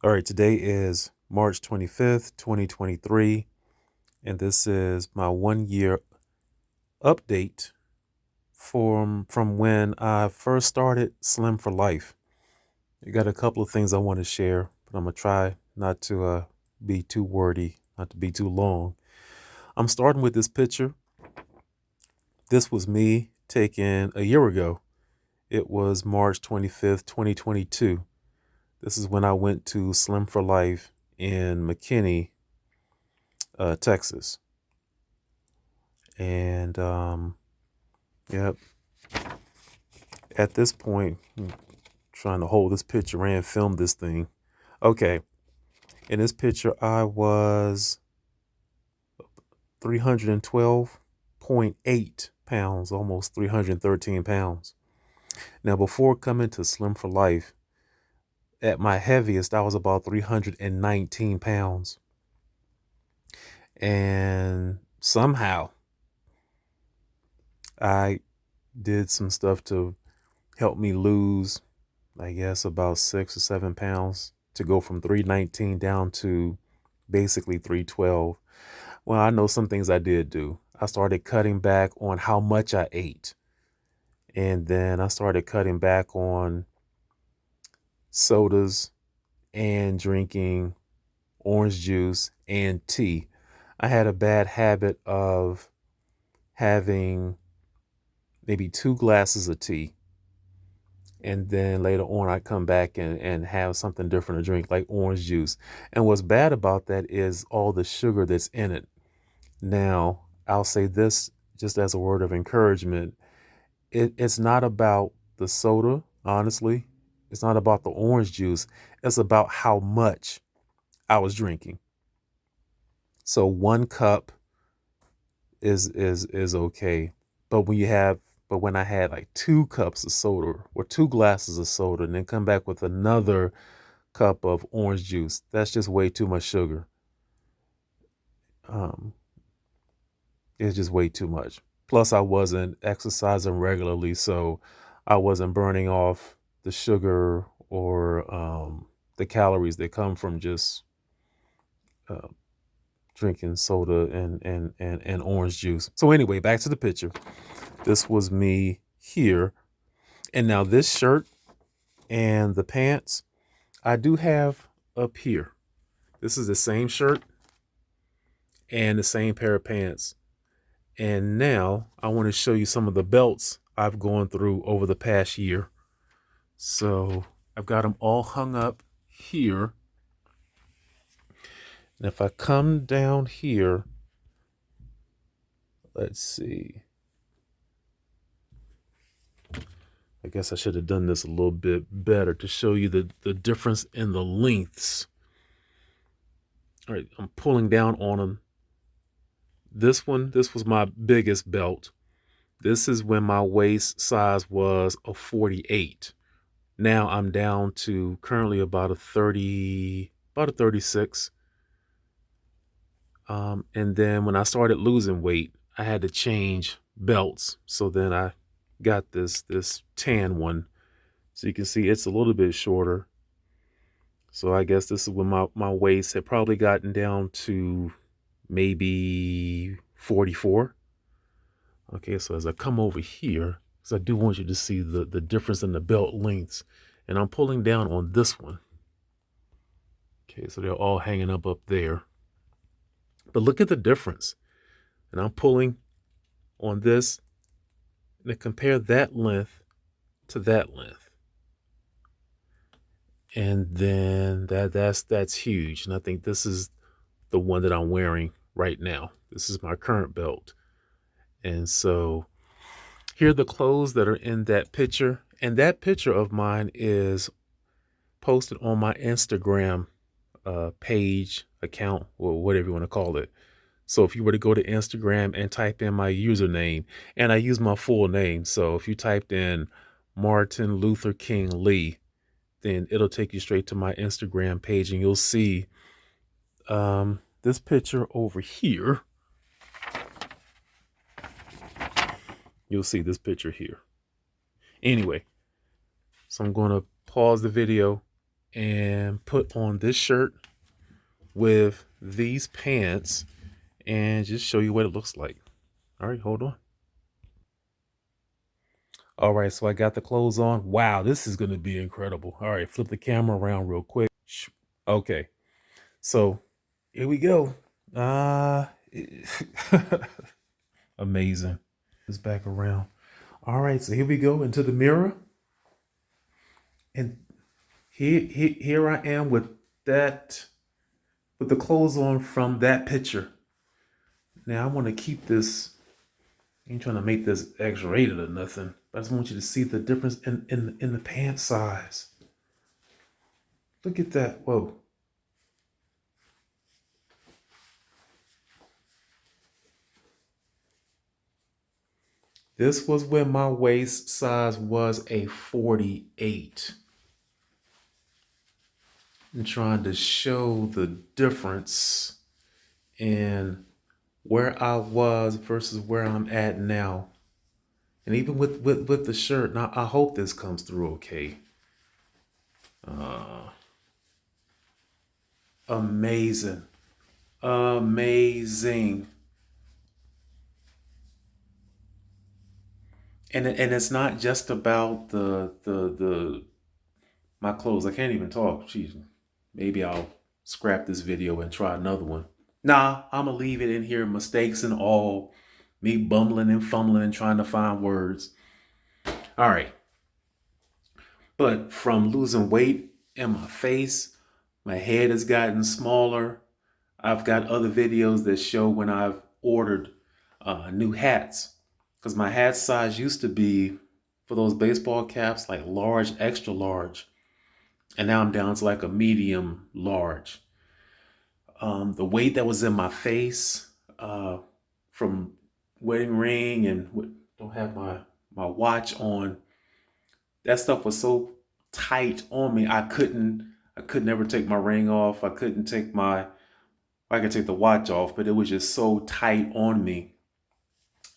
All right, today is March 25th, 2023, and this is my 1 year update from when I first started Slim for Life. I got a couple of things I want to share, but I'm going to try not to be too wordy, not to be too long. I'm starting with this picture. This was me taken a year ago. It was March 25th, 2022. This is when I went to Slim for Life in McKinney, Texas. And yep, at this point, trying to hold this picture and film this thing. Okay, in this picture, I was 312.8 pounds, almost 313 pounds. Now, before coming to Slim for Life, at my heaviest, I was about 319 pounds. And somehow I did some stuff to help me lose, I guess, about 6 or 7 pounds to go from 319 down to basically 312. Well, I know some things I did do. I started cutting back on how much I ate. And then I started cutting back on sodas and drinking orange juice and tea. I had a bad habit of having maybe 2 glasses of tea, and then later on I come back and have something different to drink, like orange juice. And what's bad about that is all the sugar that's in it. Now, I'll say this just as a word of encouragement. It's not about the soda, honestly. It's not about the orange juice. It's about how much I was drinking. So 1 cup is okay. But when I had like 2 cups of soda or 2 glasses of soda and then come back with another cup of orange juice, that's just way too much sugar. Um, it's just way too much. Plus, I wasn't exercising regularly, so I wasn't burning off the sugar or the calories that come from just uh, drinking soda and orange juice. So anyway, back to the picture. This was me here. And now this shirt and the pants I do have up here. This is the same shirt and the same pair of pants. And now I want to show you some of the belts I've gone through over the past year. So I've got them all hung up here. And if I come down here, let's see. I guess I should have done this a little bit better to show you the difference in the lengths. All right, I'm pulling down on them. This was my biggest belt. This is when my waist size was a 48. Now I'm down to currently about a 36. And then when I started losing weight, I had to change belts. So then I got this tan one. So you can see it's a little bit shorter. So I guess this is when my waist had probably gotten down to maybe 44. Okay, so as I come over here, because I do want you to see the difference in the belt lengths, and I'm pulling down on this one. Okay, so they're all hanging up there. But look at the difference. And I'm pulling on this, and to compare that length to that length. And then that's huge. And I think this is the one that I'm wearing right now. This is my current belt. And so here are the clothes that are in that picture. And that picture of mine is posted on my Instagram page, account, or whatever you want to call it. So if you were to go to Instagram and type in my username, and I use my full name. So if you typed in Martin Luther King Lee, then it'll take you straight to my Instagram page, and you'll see this picture over here. You'll see this picture here. Anyway, so I'm going to pause the video and put on this shirt with these pants and just show you what it looks like. All right, hold on. All right, so I got the clothes on. Wow, this is going to be incredible. All right, flip the camera around real quick. Okay, so here we go. Amazing. This back around. All right, so here we go into the mirror. And here I am with the clothes on from that picture. Now I want to keep this. I ain't trying to make this X-rated or nothing, but I just want you to see the difference in the pant size. Look at that. Whoa. This was when my waist size was a 48. I'm trying to show the difference in where I was versus where I'm at now. And even with the shirt, now I hope this comes through okay. Amazing. Amazing. And it's not just about the my clothes. I can't even talk. Jeez. Maybe I'll scrap this video and try another one. Nah, I'm gonna leave it in here, mistakes and all, me bumbling and fumbling and trying to find words. All right. But from losing weight in my face, my head has gotten smaller. I've got other videos that show when I've ordered new hats. Because my hat size used to be, for those baseball caps, like large, extra large. And now I'm down to like a medium large. The weight that was in my face from wedding ring and don't have my watch on, that stuff was so tight on me. I could never take my ring off. I could take the watch off, but it was just so tight on me.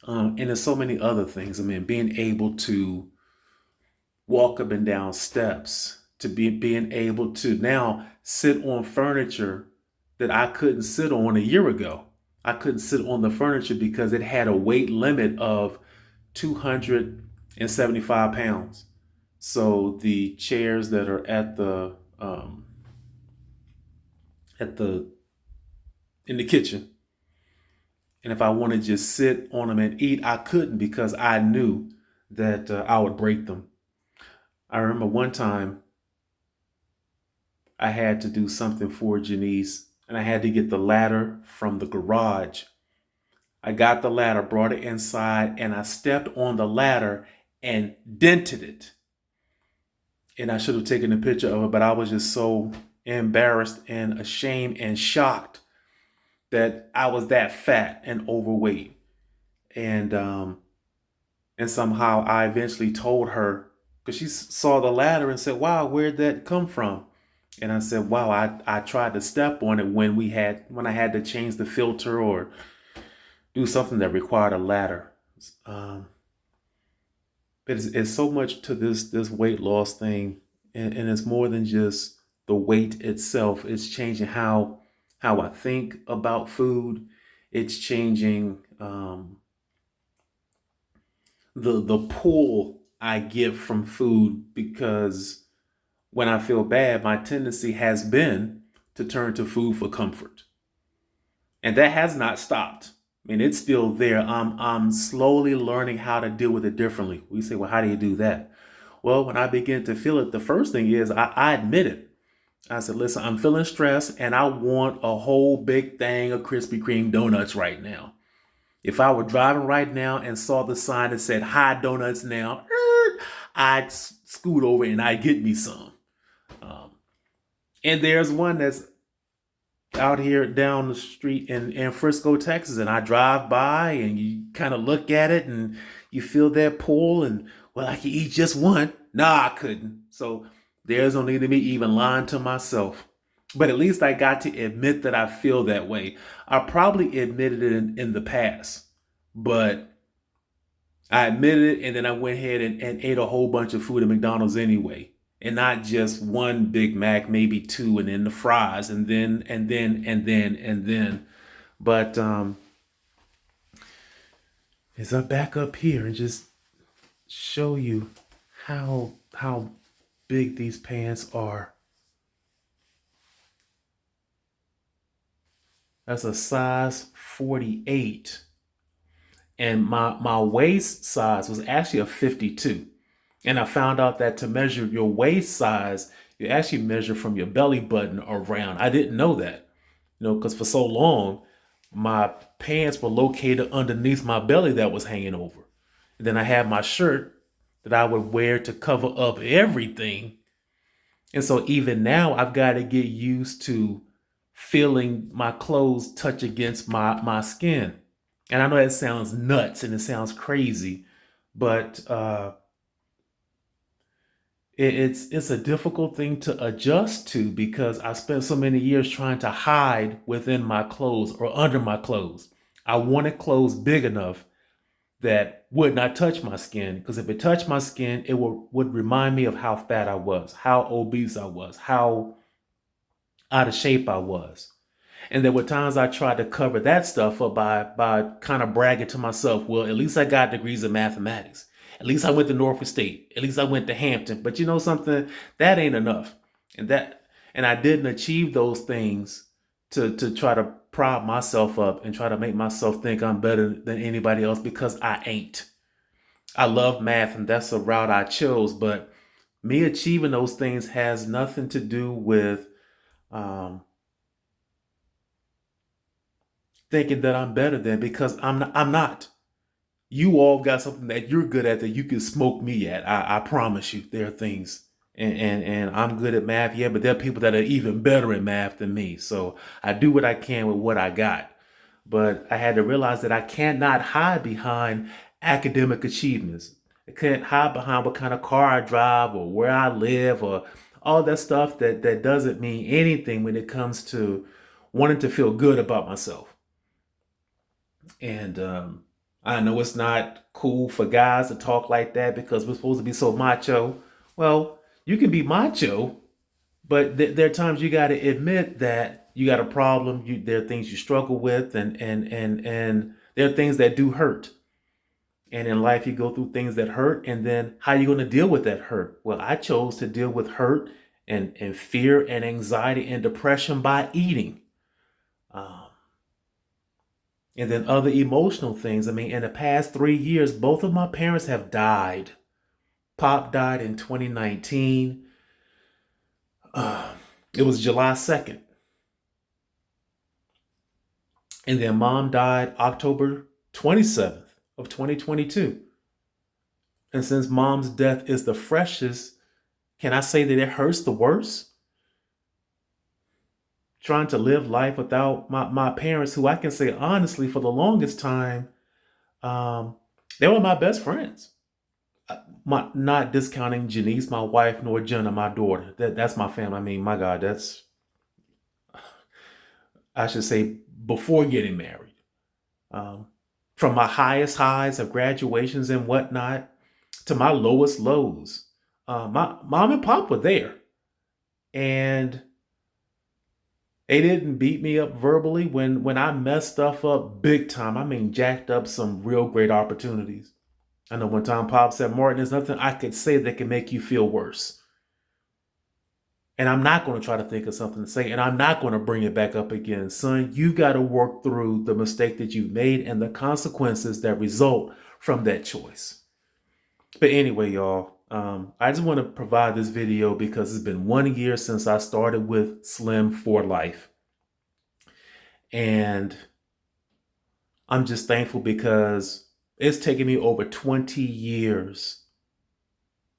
And there's so many other things. I mean, being able to walk up and down steps, to being able to now sit on furniture that I couldn't sit on a year ago. I couldn't sit on the furniture because it had a weight limit of 275 pounds. So the chairs that are at the in the kitchen, and if I want to just sit on them and eat, I couldn't because I knew that I would break them. I remember one time I had to do something for Janice, and I had to get the ladder from the garage. I got the ladder, brought it inside, and I stepped on the ladder and dented it. And I should have taken a picture of it, but I was just so embarrassed and ashamed and shocked that I was that fat and overweight. And somehow I eventually told her, because she saw the ladder and said, "Wow, where'd that come from?" And I said, "Wow, I tried to step on it when I had to change the filter or do something that required a ladder." But it's so much to this weight loss thing, and it's more than just the weight itself. It's changing how I think about food. It's changing the pull I get from food, because when I feel bad, my tendency has been to turn to food for comfort. And that has not stopped. I mean, it's still there. I'm slowly learning how to deal with it differently. We say, well, how do you do that? Well, when I begin to feel it, the first thing is I admit it. I said, listen, I'm feeling stressed and I want a whole big thing of Krispy Kreme donuts right now. If I were driving right now and saw the sign that said "High Donuts Now," I'd scoot over and I'd get me some. Um, and there's one that's out here down the street in Frisco, Texas, and I drive by and you kind of look at it and you feel that pull and, well, I can eat just one. Nah, I couldn't. So there's no need of me even lying to myself. But at least I got to admit that I feel that way. I probably admitted it in the past, but I admitted it and then I went ahead and ate a whole bunch of food at McDonald's anyway. and not just one Big Mac, maybe two, and then the fries, and then. But as I back up here and just show you how big these pants are. That's a size 48. And my waist size was actually a 52. And I found out that to measure your waist size, you actually measure from your belly button around. I didn't know that, because for so long, my pants were located underneath my belly that was hanging over. And then I had my shirt that I would wear to cover up everything. And so even now, I've got to get used to feeling my clothes touch against my skin. And I know that sounds nuts and it sounds crazy, but it's a difficult thing to adjust to because I spent so many years trying to hide within my clothes or under my clothes. I wanted clothes big enough that would not touch my skin, because if it touched my skin, it would remind me of how fat I was, how obese I was, how out of shape I was. And there were times I tried to cover that stuff up by kind of bragging to myself, well, at least I got degrees in mathematics. At least I went to Norfolk State. At least I went to Hampton. But you know something? That ain't enough. And I didn't achieve those things to try to prop myself up and try to make myself think I'm better than anybody else, because I ain't. I love math and that's a route I chose, but me achieving those things has nothing to do with um, thinking that I'm better than, because I'm not. You all got something that you're good at that you can smoke me at. I promise you, there are things. And I'm good at math, yeah, but there are people that are even better at math than me. So I do what I can with what I got. But I had to realize that I cannot hide behind academic achievements. I can't hide behind what kind of car I drive or where I live or all that stuff that doesn't mean anything when it comes to wanting to feel good about myself. And I know it's not cool for guys to talk like that because we're supposed to be so macho. Well, you can be macho, but there are times you got to admit that you got a problem. There are things you struggle with, and there are things that do hurt. And in life, you go through things that hurt, and then how are you going to deal with that hurt? Well, I chose to deal with hurt and fear and anxiety and depression by eating. Um, and then other emotional things. I mean, in the past 3 years, both of my parents have died. Pop died in 2019. Uh, it was July 2nd. And then mom died October 27th of 2022. And since mom's death is the freshest, can I say that it hurts the worst? Trying to live life without my parents, who I can say honestly, for the longest time, um, they were my best friends. Not discounting Janice, my wife, nor Jenna, my daughter. That's my family. I mean, my God, that's, I should say, before getting married. Um, from my highest highs of graduations and whatnot to my lowest lows, my mom and pop were there, and they didn't beat me up verbally when I messed stuff up big time. I mean, jacked up some real great opportunities. I know one time Pop said, Martin, there's nothing I could say that can make you feel worse. And I'm not going to try to think of something to say, and I'm not going to bring it back up again. Son, you got to work through the mistake that you've made and the consequences that result from that choice. But anyway, y'all, I just want to provide this video because it's been 1 year since I started with Slim for Life. And I'm just thankful because it's taken me over 20 years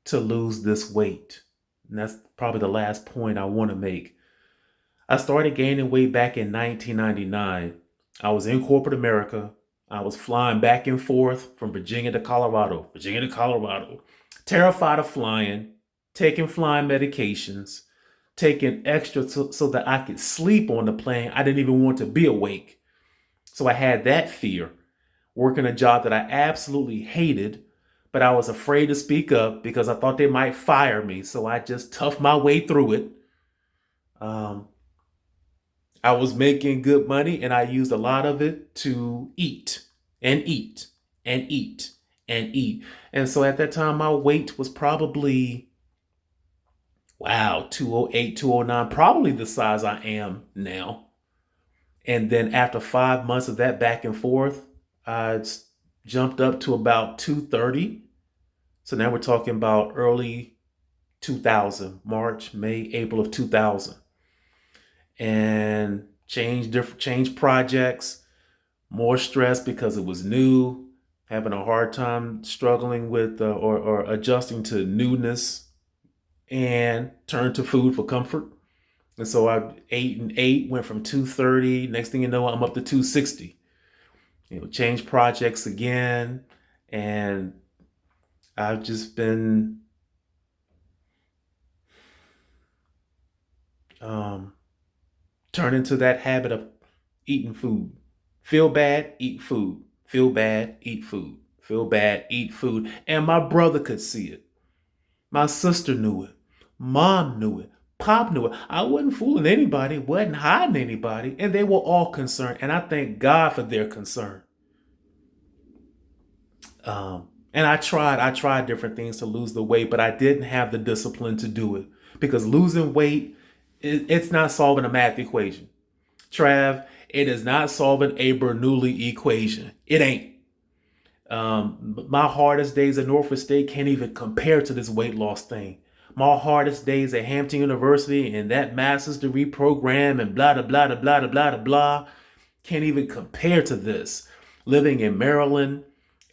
to lose this weight. And that's probably the last point I want to make. I started gaining weight back in 1999. I was in corporate America. I was flying back and forth from Virginia to Colorado, terrified of flying, taking flying medications, taking extra so that I could sleep on the plane. I didn't even want to be awake. So I had that fear, working a job that I absolutely hated, but I was afraid to speak up because I thought they might fire me. So I just toughed my way through it. Um, I was making good money and I used a lot of it to eat and eat and eat and eat. And so at that time, my weight was probably, wow, 208, 209, probably the size I am now. And then after 5 months of that back and forth, I jumped up to about 230. So now we're talking about early 2000, March, May, April of 2000. And change projects, more stress because it was new, having a hard time struggling with or adjusting to newness, and turned to food for comfort. And so I ate and ate, went from 230. Next thing you know, I'm up to 260. Change projects again. And I've just been turned into that habit of eating food. Feel bad, eat food. Feel bad, eat food. Feel bad, eat food. And my brother could see it. My sister knew it. Mom knew it. Pop knew it. I wasn't fooling anybody, wasn't hiding anybody, and they were all concerned. And I thank God for their concern. And I tried different things to lose the weight, but I didn't have the discipline to do it because losing weight, it's not solving a math equation. Trav, it is not solving a Bernoulli equation. It ain't. My hardest days at Norfolk State can't even compare to this weight loss thing. My hardest days at Hampton University and that master's degree program and blah, blah, blah, blah, blah, blah, blah, can't even compare to this. Living in Maryland,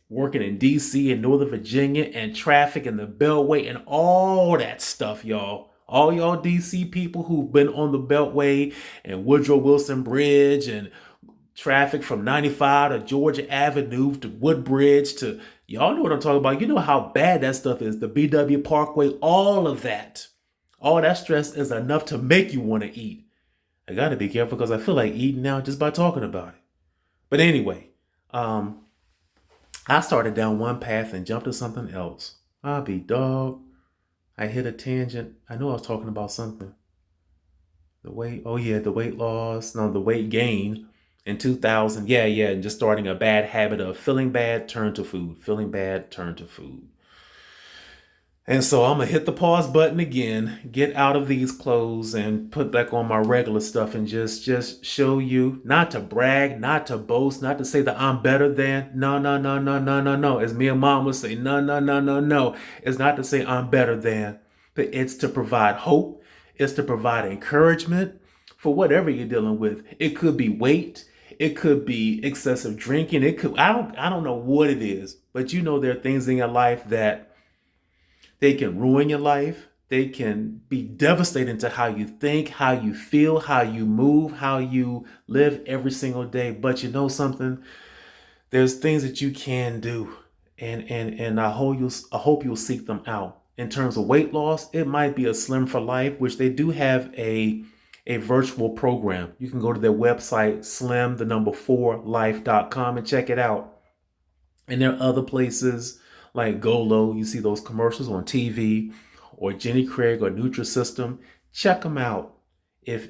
working in DC and Northern Virginia, and traffic and the Beltway and all that stuff, y'all. All y'all DC people who've been on the Beltway and Woodrow Wilson Bridge and traffic from 95 to Georgia Avenue to Woodbridge to, y'all know what I'm talking about. You know how bad that stuff is. The BW Parkway, all of that. All that stress is enough to make you want to eat. I got to be careful because I feel like eating now just by talking about it. But anyway, I started down one path and jumped to something else. I'll be dog. I hit a tangent. I knew I was talking about something. The weight, oh yeah, the weight loss, no, the weight gain in 2000. Yeah, and just starting a bad habit of feeling bad, turn to food. Feeling bad, turn to food. And so I'm going to hit the pause button again, get out of these clothes and put back on my regular stuff and just show you, not to brag, not to boast, not to say that I'm better than. No, no, no, no, no, no, no. As me and mom would say, no, no, no, no, no. It's not to say I'm better than, but it's to provide hope. It's to provide encouragement for whatever you're dealing with. It could be weight. It could be excessive drinking. I don't know what it is, but you know, there are things in your life that they can ruin your life. They can be devastating to how you think, how you feel, how you move, how you live every single day. But you know something? There's things that you can do. And I hope you'll seek them out. In terms of weight loss, it might be a Slim for Life, which they do have a virtual program. You can go to their website, slim4life.com, and check it out. And there are other places like Golo. You see those commercials on TV, or Jenny Craig or Nutrisystem. Check them out. If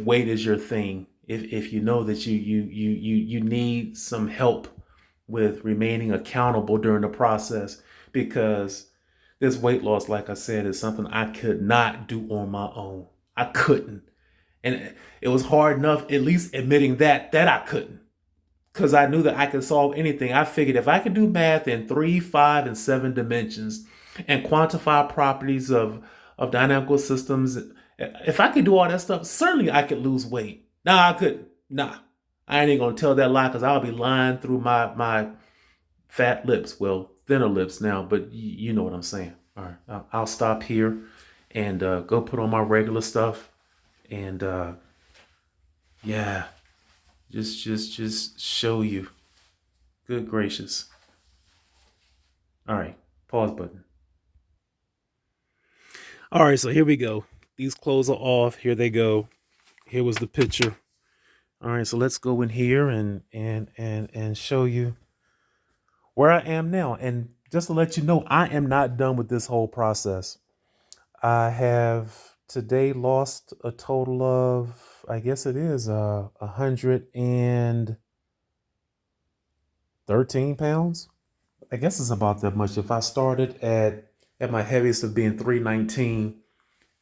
weight is your thing, if you know that you need some help with remaining accountable during the process, because this weight loss, like I said, is something I could not do on my own. I couldn't. And it was hard enough, at least admitting that I couldn't. Because I knew that I could solve anything. I figured if I could do math in 3, 5, and 7 dimensions and quantify properties of dynamical systems, if I could do all that stuff, certainly I could lose weight. Nah, I couldn't. Nah. I ain't gonna tell that lie because I'll be lying through my fat lips. Well, thinner lips now, but you know what I'm saying. All right, I'll stop here and go put on my regular stuff. And yeah, just show you. Good gracious. All right, pause button. All right, so here we go. These clothes are off. Here they go. Here was the picture. All right, so let's go in here and show you where I am now. And just to let you know, I am not done with this whole process. I have today lost a total of, I guess it is 113 pounds. I guess it's about that much. If I started at my heaviest of being 319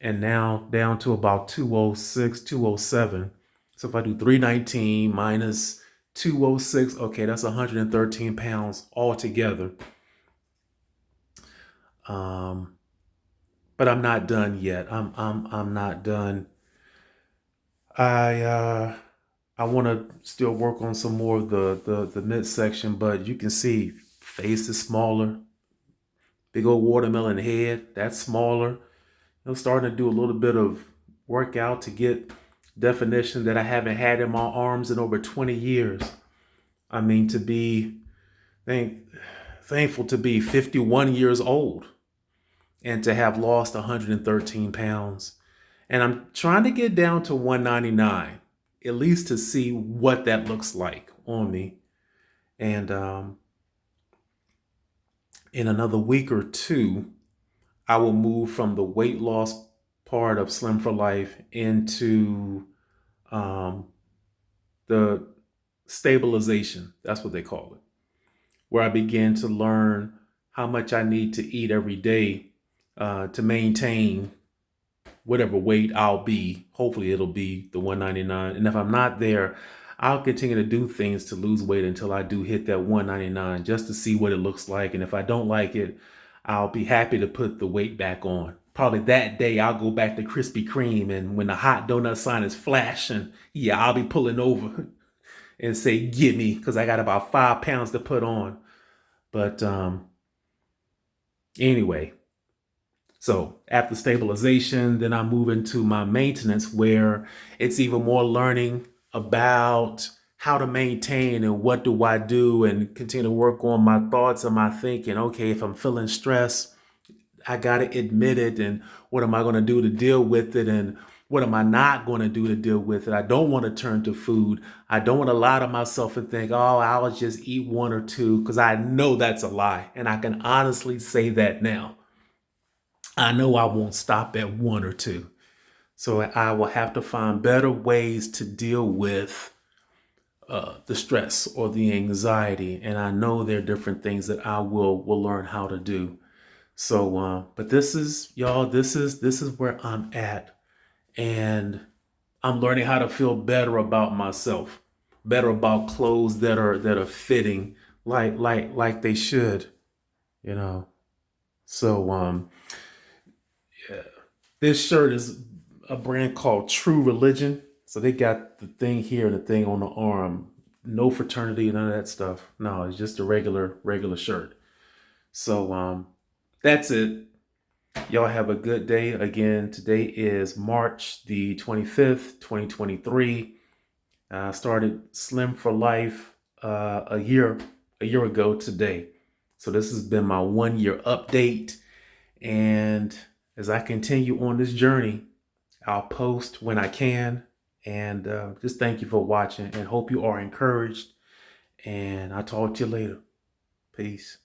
and now down to about 206, 207. So if I do 319 minus 206, okay, that's 113 pounds altogether. But I'm not done yet. I'm not done. I I want to still work on some more of the midsection, but you can see face is smaller. Big old watermelon head, that's smaller. I'm starting to do a little bit of workout to get definition that I haven't had in my arms in over 20 years. I mean, to be thankful to be 51 years old and to have lost 113 pounds. And I'm trying to get down to 199, at least to see what that looks like on me. And in another week or two, I will move from the weight loss part of Slim for Life into um, the stabilization. That's what they call it, where I begin to learn how much I need to eat every day to maintain whatever weight I'll be. Hopefully, it'll be the 199. And if I'm not there, I'll continue to do things to lose weight until I do hit that 199 just to see what it looks like. And if I don't like it, I'll be happy to put the weight back on. Probably that day I'll go back to Krispy Kreme, and when the hot donut sign is flashing, yeah, I'll be pulling over and say, "Get me," because I got about 5 pounds to put on. But anyway, so after stabilization, then I move into my maintenance, where it's even more learning about how to maintain and what do I do, and continue to work on my thoughts and my thinking. Okay, if I'm feeling stressed, I got to admit it. And what am I going to do to deal with it? And what am I not going to do to deal with it? I don't want to turn to food. I don't want to lie to myself and think, oh, I'll just eat one or two, because I know that's a lie. And I can honestly say that now. I know I won't stop at one or two. So I will have to find better ways to deal with the stress or the anxiety. And I know there are different things that I will learn how to do. So, but this is y'all. This is where I'm at, and I'm learning how to feel better about myself, better about clothes that are fitting like they should, you know. So, yeah. This shirt is a brand called True Religion. So they got the thing here and the thing on the arm. No fraternity, none of that stuff. No, it's just a regular shirt. So, that's it. Y'all have a good day. Again, today is March the 25th, 2023. I started Slim for Life a year ago today. So this has been my 1 year update. And as I continue on this journey, I'll post when I can. And just thank you for watching, and hope you are encouraged. And I'll talk to you later. Peace.